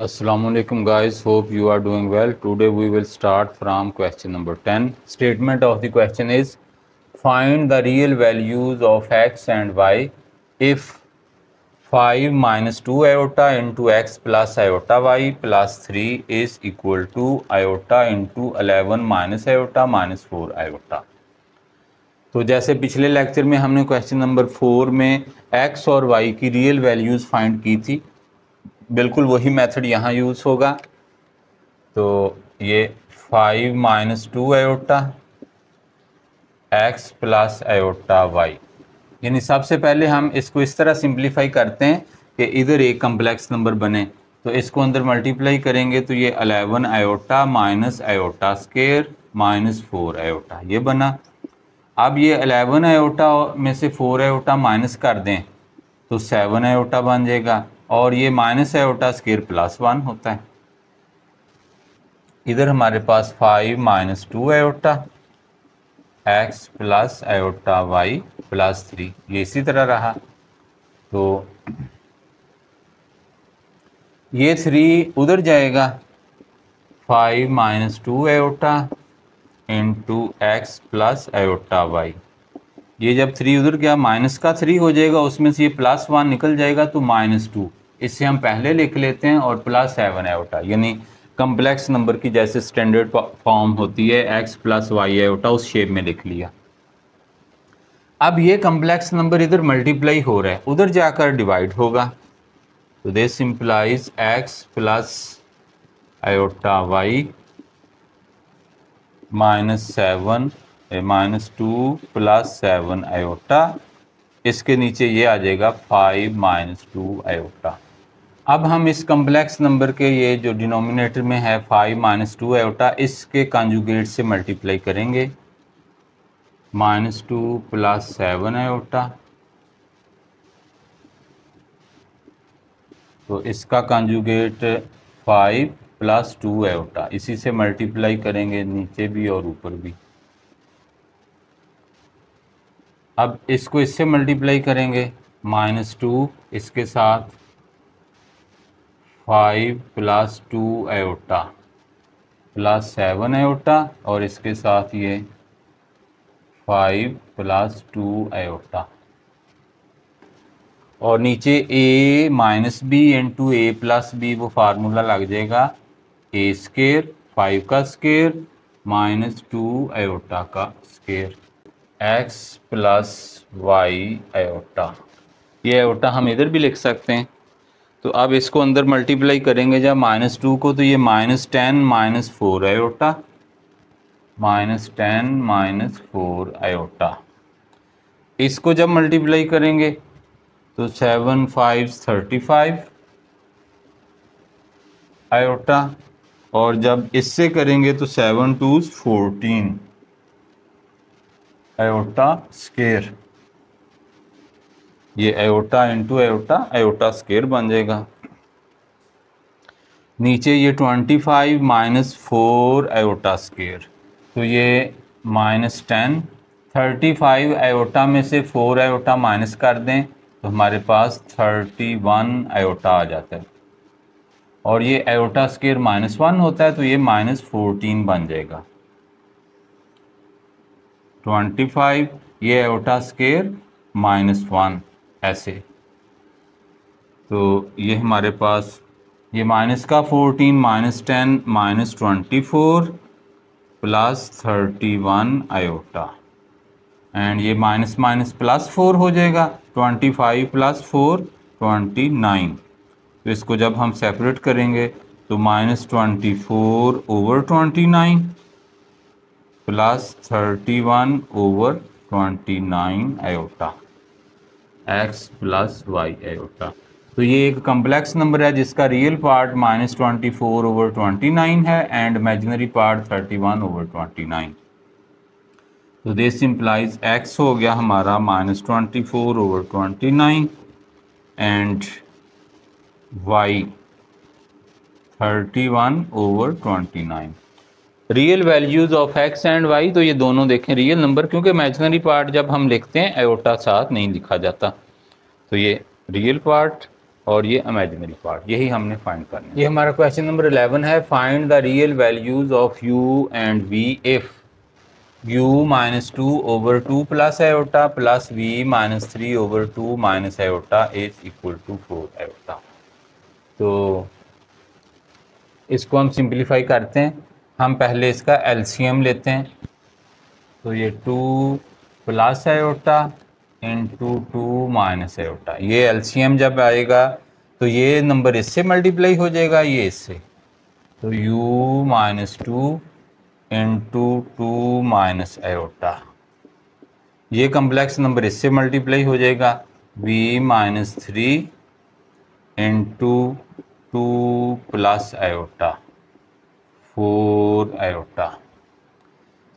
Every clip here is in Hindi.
Assalamualaikum guys, hope you are doing well. Today we will start from question number 10. Statement of the question is find the real values of x and y if 5 minus 2 iota into x plus iota y plus 3 is equal to iota into 11 minus iota minus 4 iota. तो जैसे पिछले लेक्चर में हमने क्वेश्चन नंबर 4 में x और y की रियल वैल्यूज़ फाइंड की थी, बिल्कुल वही मेथड यहाँ यूज़ होगा। तो ये 5 minus 2 iota x plus iota y, यानी सबसे पहले हम इसको इस तरह सिंप्लीफाई करते हैं कि इधर एक कम्प्लेक्स नंबर बने, तो इसको अंदर मल्टीप्लाई करेंगे तो ये 11 iota minus iota square minus 4 iota ये बना। अब ये 11 आयोटा में से 4 आयोटा माइनस कर दें तो 7 आयोटा बन जाएगा, और ये माइनस आयोटा स्क्वायर प्लस 1 होता है। इधर हमारे पास 5 minus 2 iota x plus iota y plus 3 ये इसी तरह रहा। तो ये 3 उधर जाएगा, 5 minus 2 iota into x plus iota y, ये जब 3 उधर गया माइनस का 3 हो जाएगा, उसमें से ये प्लस 1 निकल जाएगा तो माइनस 2, इससे हम पहले लिख लेते हैं, और प्लस 7 आयोटा, यानी कम्प्लेक्स नंबर की जैसे स्टैंडर्ड फॉर्म होती है x प्लस वाई आयोटा उस शेप में लिख लिया। अब ये कम्प्लेक्स नंबर इधर मल्टीप्लाई हो रहा है, उधर जाकर डिवाइड होगा, तो this implies x plus iota y minus 7 minus 2 plus 7 iota, इसके नीचे ये आ जाएगा 5 माइनस 2 आयोटा। अब हम इस कम्प्लेक्स नंबर के ये जो डिनोमिनेटर में है 5 माइनस 2 आयोटा, इसके कॉन्जुगेट से मल्टीप्लाई करेंगे, माइनस 2 प्लस 7 आयोटा, तो इसका कॉन्जुगेट 5 प्लस 2 आयोटा, इसी से मल्टीप्लाई करेंगे नीचे भी और ऊपर भी। अब इसको इससे मल्टीप्लाई करेंगे, माइनस 2 इसके साथ 5 प्लस 2 आयोटा प्लस 7 आयोटा, और इसके साथ ये 5 प्लस 2 आयोटा, और नीचे a minus B into A plus B वो फार्मूला लग जाएगा, ए स्केयर 5 का स्केयर माइनस 2 आयोटा का square x plus Y iota, ये आयोटा हम इधर भी लिख सकते हैं। तो अब इसको अंदर मल्टीप्लाई करेंगे जब माइनस 2 को, तो ये minus 10 minus 4 iota minus 10 minus 4 iota, इसको जब मल्टीप्लाई करेंगे तो 7 5 35 आयोटा, और जब इससे करेंगे तो 7 2 14 आयोटा स्केयर, ये iota into iota iota square बन जाएगा। नीचे ये 25 माइनस 4 आयोटा स्केयर, तो ये माइनस 10, 35 आयोटा में से 4 आयोटा माइनस कर दें तो हमारे पास 31 आयोटा आ जाता है, और ये आयोटा स्केयर माइनस 1 होता है, तो ये माइनस 14 बन जाएगा। 25 ये आयोटा स्केयर माइनस 1 ऐसे, तो ये हमारे पास ये माइनस का 14 minus 10 minus 24 plus 31 iota, and ये माइनस माइनस प्लस 4 हो जाएगा, 25 प्लस 4 29, तो इसको जब हम सेपरेट करेंगे तो minus 24 over 29 plus 31 over 29 iota x plus Y iota. तो ये एक कम्प्लेक्स नंबर है जिसका रियल पार्ट माइनस 24 ओवर 29 है एंड इमेजिनरी पार्ट 31 ओवर 29। तो दिस इम्प्लाइज x हो गया हमारा minus 24 over 29 and y 31 over 29। Real values of x and y, तो ये दोनों देखें रियल नंबर, क्योंकि इमेजिनरी पार्ट जब हम लिखते हैं आयोटा साथ नहीं लिखा जाता, तो ये रियल पार्ट और ये इमेजिनरी पार्ट, यही हमने फाइंड करना है। ये हमारा क्वेश्चन नंबर 11 है, find the real values of u and v if u -2 over 2 plus iota plus v -3 over 2 minus iota is equal to 4 iota। तो इसको हम सिंप्लीफाई करते हैं। हम पहले इसका एलसीएम लेते हैं, तो ये 2 plus iota into 2 minus iota, ये एलसीएम जब आएगा तो ये नंबर इससे मल्टीप्लाई हो जाएगा, ये इससे, तो u -2 इंटू 2 माइनस आयोटा, ये कम्प्लेक्स नंबर इससे मल्टीप्लाई हो जाएगा, v -3 into 2 plus iota 4 iota.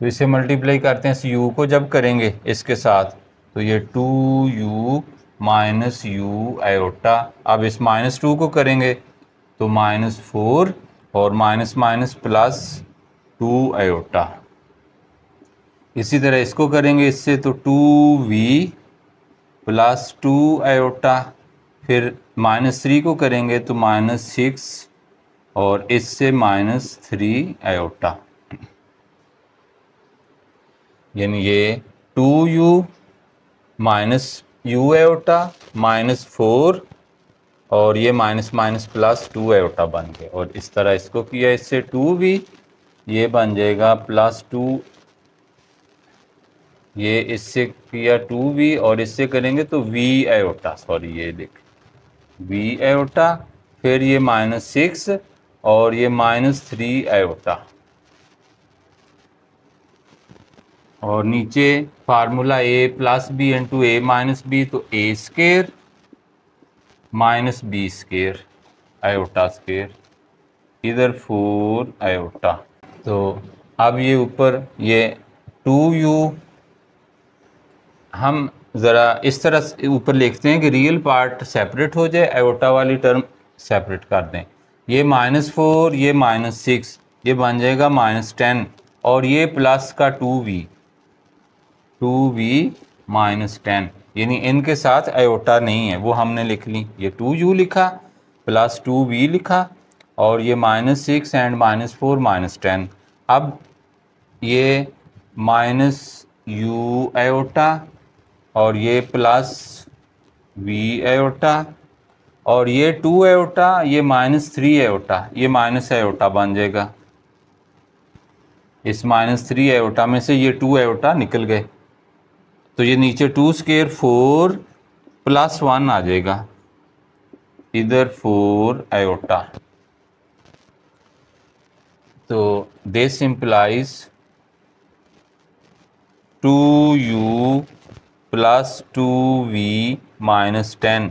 तो इसे मल्टीप्लाई करते हैं, इस u को जब करेंगे इसके साथ तो ये 2u माइनस u आयोटा, अब इस -2 को करेंगे तो -4 और माइनस माइनस प्लस 2 आयोटा। इसी तरह इसको करेंगे इससे तो 2v प्लस 2 आयोटा, फिर -3 को करेंगे तो -6 और इससे -3 आयोटा, यानी ये 2u माइनस u आयोटा -4 और ये माइनस माइनस प्लस 2 आयोटा बन गया। और इस तरह इसको किया, इससे 2v, ये बन जाएगा +2, ये इससे किया 2v और इससे करेंगे तो v आयोटा, सॉरी ये देख v आयोटा, फिर ये -6 और ये -3 आयोटा। और नीचे formula a + b into a - b, तो a square minus b square iota square, इधर 4 आयोटा। तो अब ये ऊपर ये 2u हम ज़रा इस तरह ऊपर लिखते हैं कि रियल पार्ट सेपरेट हो जाए, आयोटा वाली टर्म सेपरेट कर दें। ये -4, ये -6, ये बन जाएगा -10 और ये प्लस का 2v -10, यानी इनके साथ आयोटा नहीं है, वो हमने लिख ली। ये 2u लिखा प्लस 2v लिखा और ये -6 एंड -4 -10। अब ये -u आयोटा और ये प्लस v आयोटा और ये 2 आयोटा, ये -3 आयोटा, ये माइनस आयोटा बन जाएगा। इस -3 आयोटा में से ये 2 आयोटा निकल गए, तो ये नीचे 2 स्क्वायर 4 + 1 आ जाएगा, इधर 4 आयोटा। तो दिस इम्प्लाइज 2u + 2v -10,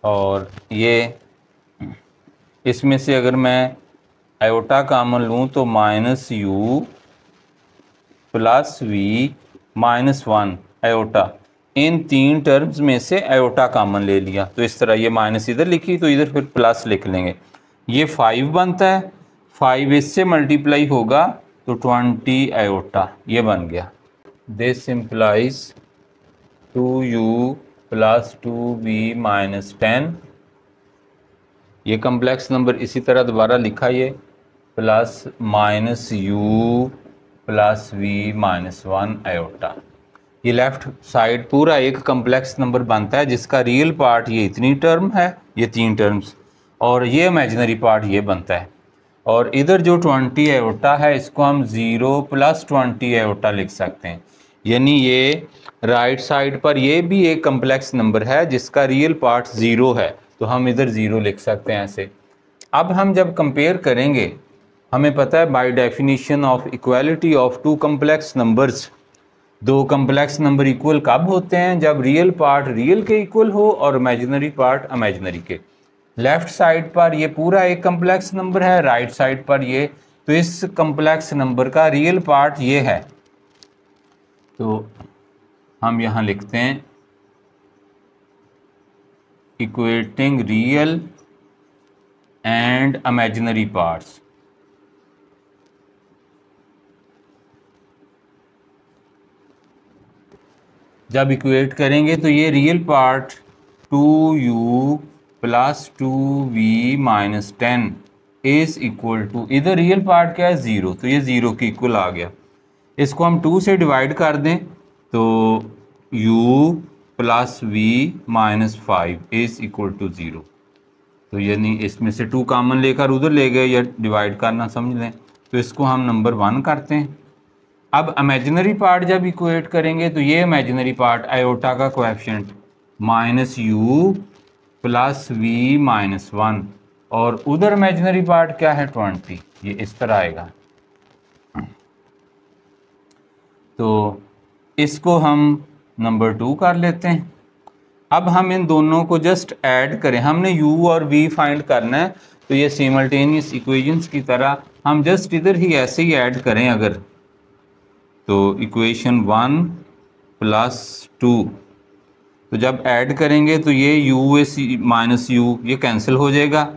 और ये इसमें से अगर मैं आयोटा कॉमन लूँ तो -u + v -1 आयोटा, इन तीन टर्म्स में से आयोटा कॉमन ले लिया, तो इस तरह ये माइनस इधर लिखी तो इधर फिर प्लस लिख लेंगे। ये 5 बनता है, 5 इससे मल्टीप्लाई होगा तो 20 आयोटा, ये बन गया। दिस इम्प्लाइज 2u + 2v -10, ये कम्प्लेक्स नंबर इसी तरह दोबारा लिखा, ये प्लस -u + v -1 आयोटा। ये लेफ्ट साइड पूरा एक कम्प्लेक्स नंबर बनता है जिसका रियल पार्ट ये इतनी टर्म है, ये 3 टर्म्स, और ये इमेजिनरी पार्ट ये बनता है। और इधर जो 20 आयोटा है इसको हम 0 + 20 आयोटा लिख सकते हैं, यानी ये राइट साइड पर ये भी एक कम्प्लेक्स नंबर है जिसका रियल पार्ट 0 है, तो हम इधर 0 लिख सकते हैं ऐसे। अब हम जब कंपेयर करेंगे, हमें पता है by definition of equality of 2 complex numbers, 2 complex number equal कब होते हैं? जब रियल पार्ट रियल के इक्वल हो और इमेजिनरी पार्ट इमेजिनरी के। लेफ्ट साइड पर ये पूरा एक कम्प्लेक्स नंबर है, राइट साइड पर ये, तो इस कम्प्लेक्स नंबर का रियल पार्ट ये है, तो हम यहाँ लिखते हैं equating real and imaginary parts. जब इक्वेट करेंगे तो ये real part 2u plus 2v minus 10 is equal to, इधर रियल पार्ट क्या है 0, तो ये 0 के इक्वल आ गया। इसको हम 2 से डिवाइड कर दें तो u plus v minus 5 is equal to 0। तो यानी इसमें से 2 कॉमन लेकर उधर ले गए, या डिवाइड करना समझ लें। तो इसको हम नंबर 1 करते हैं। अब इमेजिनरी पार्ट जब इक्वेट करेंगे तो ये इमेजिनरी पार्ट आयोटा का coefficient minus u plus v minus 1, और उधर इमेजिनरी पार्ट क्या है 20, ये इस तरह आएगा। तो इसको हम नंबर 2 कर लेते हैं। अब हम इन दोनों को जस्ट ऐड करें, हमने u और v फाइंड करना है, तो ये सिमल्टेनियस इक्वेशंस की तरह हम जस्ट इधर ही ऐसे ही ऐड करें अगर, तो इक्वेशन 1 प्लस 2, तो जब ऐड करेंगे तो ये u माइनस u ये कैंसिल हो जाएगा,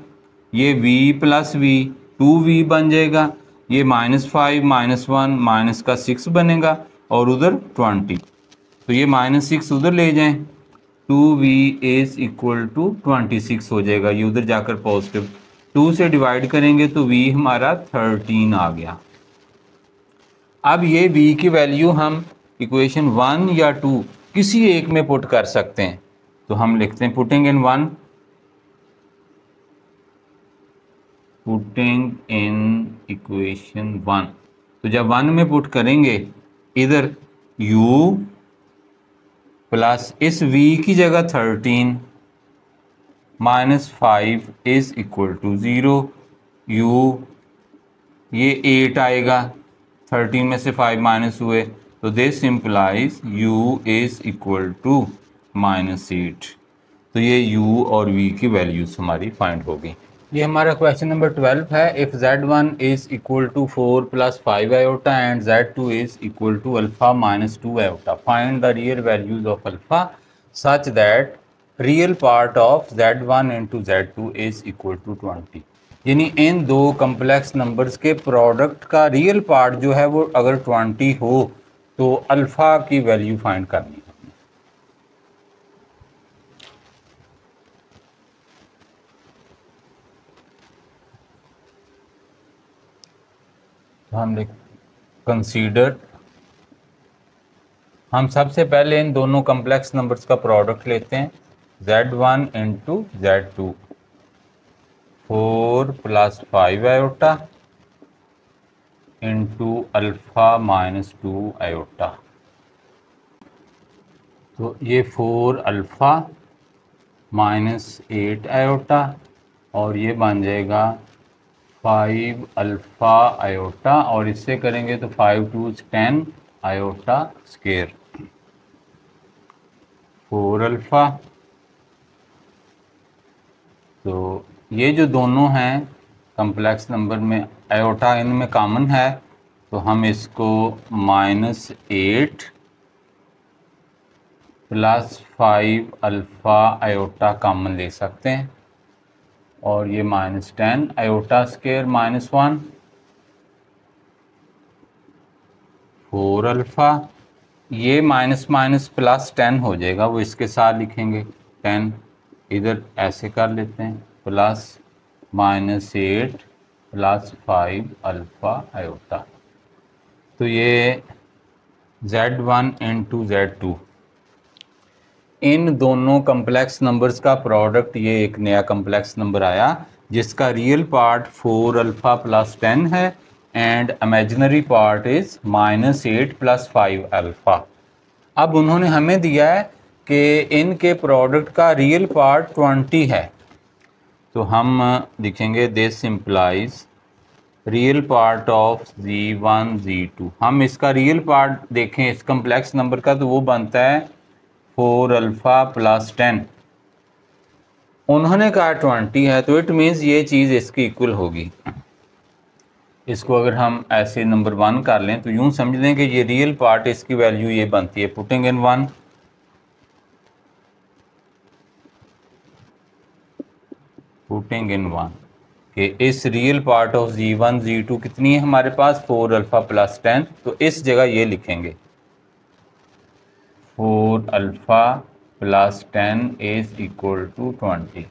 ये v प्लस v 2v बन जाएगा, ये -5 -1 माइनस का 6 बनेगा, और उधर 20, तो ये -6 उधर ले जाएं, 2v इज इक्वल टू 26 हो जाएगा, ये उधर जाकर पॉजिटिव 2 से डिवाइड करेंगे तो v हमारा 13 आ गया। अब ये v की वैल्यू हम इक्वेशन 1 या 2 किसी एक में पुट कर सकते हैं, तो हम लिखते हैं putting in 1, putting in equation 1। तो जब 1 में पुट करेंगे इधर u प्लस इस v की जगह 13 -5 इज इक्वल टू 0, u ये 8 आएगा, 13 में से 5 माइनस हुए, तो this implies u is equal to -8। तो ये u और v की वैल्यूज हमारी फाइंड होगी। ये हमारा क्वेश्चन नंबर 12 है। If z1 is equal to 4 + 5 iota and z2 is equal to alpha -2 iota, find the real values of alpha such that real part of z1 into z2 is equal to 20। यानी इन दो कम्प्लेक्स नंबर्स के प्रोडक्ट का रियल पार्ट जो है वो अगर 20 हो तो अल्फ़ा की वैल्यू फाइंड करनी है। तो हम कंसीडर, हम सबसे पहले इन दोनों कम्प्लेक्स नंबर्स का प्रोडक्ट लेते हैं, z1 into z2, 4 + 5 iota into alpha -2 iota. तो ये 4 अल्फ़ा -8 आयोटा, और ये बन जाएगा 5 अल्फ़ा आयोटा, और इससे करेंगे तो 5 × 2 = 10 आयोटा स्क्वायर, 4 अल्फ़ा। तो ये जो दोनों हैं कम्प्लेक्स नंबर में आयोटा इनमें कॉमन है, तो हम इसको -8 + 5 अल्फ़ा आयोटा कॉमन ले सकते हैं, और ये -10 आयोटा स्क्वायर -1, 4 अल्फ़ा, ये +10 हो जाएगा, वो इसके साथ लिखेंगे 10, इधर ऐसे कर लेते हैं, प्लस -8 + 5 अल्फ़ा आयोटा। तो ये z1 इंटू z2, इन दोनों कम्प्लेक्स नंबर्स का प्रोडक्ट, ये एक नया कम्प्लेक्स नंबर आया जिसका रियल पार्ट 4 अल्फ़ा + 10 है and imaginary part is -8 + 5 alpha. अब उन्होंने हमें दिया है कि इनके प्रोडक्ट का रियल पार्ट 20 है, तो हम लिखेंगे this implies real part of z1 z2। हम इसका रियल पार्ट देखें इस कम्प्लेक्स नंबर का, तो वो बनता है 4 अल्फ़ा + 10, उन्होंने कहा 20 है, तो इट मीन्स ये चीज़ इसकी इक्वल होगी। इसको अगर हम ऐसे नंबर 1 कर लें तो यूँ समझ लें कि ये रियल पार्ट, इसकी वैल्यू ये बनती है, पुटिंग इन 1, पुटिंग इन 1 कि इस real part of z1 z2 कितनी है हमारे पास, 4 अल्फ़ा + 10, तो इस जगह ये लिखेंगे 4 alpha plus 10 is equal to 20।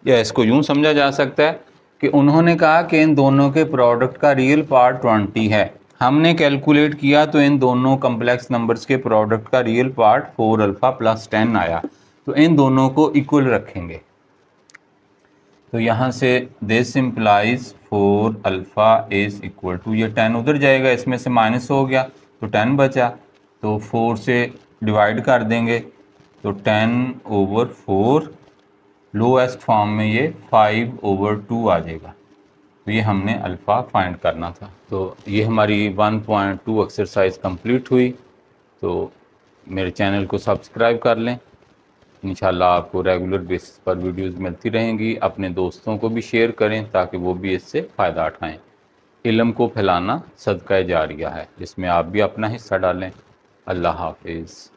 या इसको यूँ समझा जा सकता है कि उन्होंने कहा कि इन दोनों के प्रोडक्ट का रियल पार्ट 20 है। हमने कैलकुलेट किया तो इन दोनों कम्प्लेक्स नंबर्स के प्रोडक्ट का रियल पार्ट 4 अल्फ़ा प्लस 10 आया। तो इन दोनों को इक्वल रखेंगे। तो यहाँ से this implies 4 alpha is equal to, ये 10 उधर जाएगा, इसमें से माइनस हो गया तो 10 बचा, तो 4 से डिवाइड कर देंगे तो 10/4, लोएस्ट फॉर्म में ये 5/2 आ जाएगा। तो ये हमने अल्फ़ा फाइंड करना था। तो ये हमारी 1.2 एक्सरसाइज कंप्लीट हुई। तो मेरे चैनल को सब्सक्राइब कर लें। इंशाल्लाह आपको रेगुलर बेसिस पर वीडियोस मिलती रहेंगी। अपने दोस्तों को भी शेयर करें ताकि वो भी इससे फ़ायदा उठाएं। इल्म को फैलाना सदका जारिया है, जिसमें आप भी अपना हिस्सा डालें। अल्लाह हाफिज़।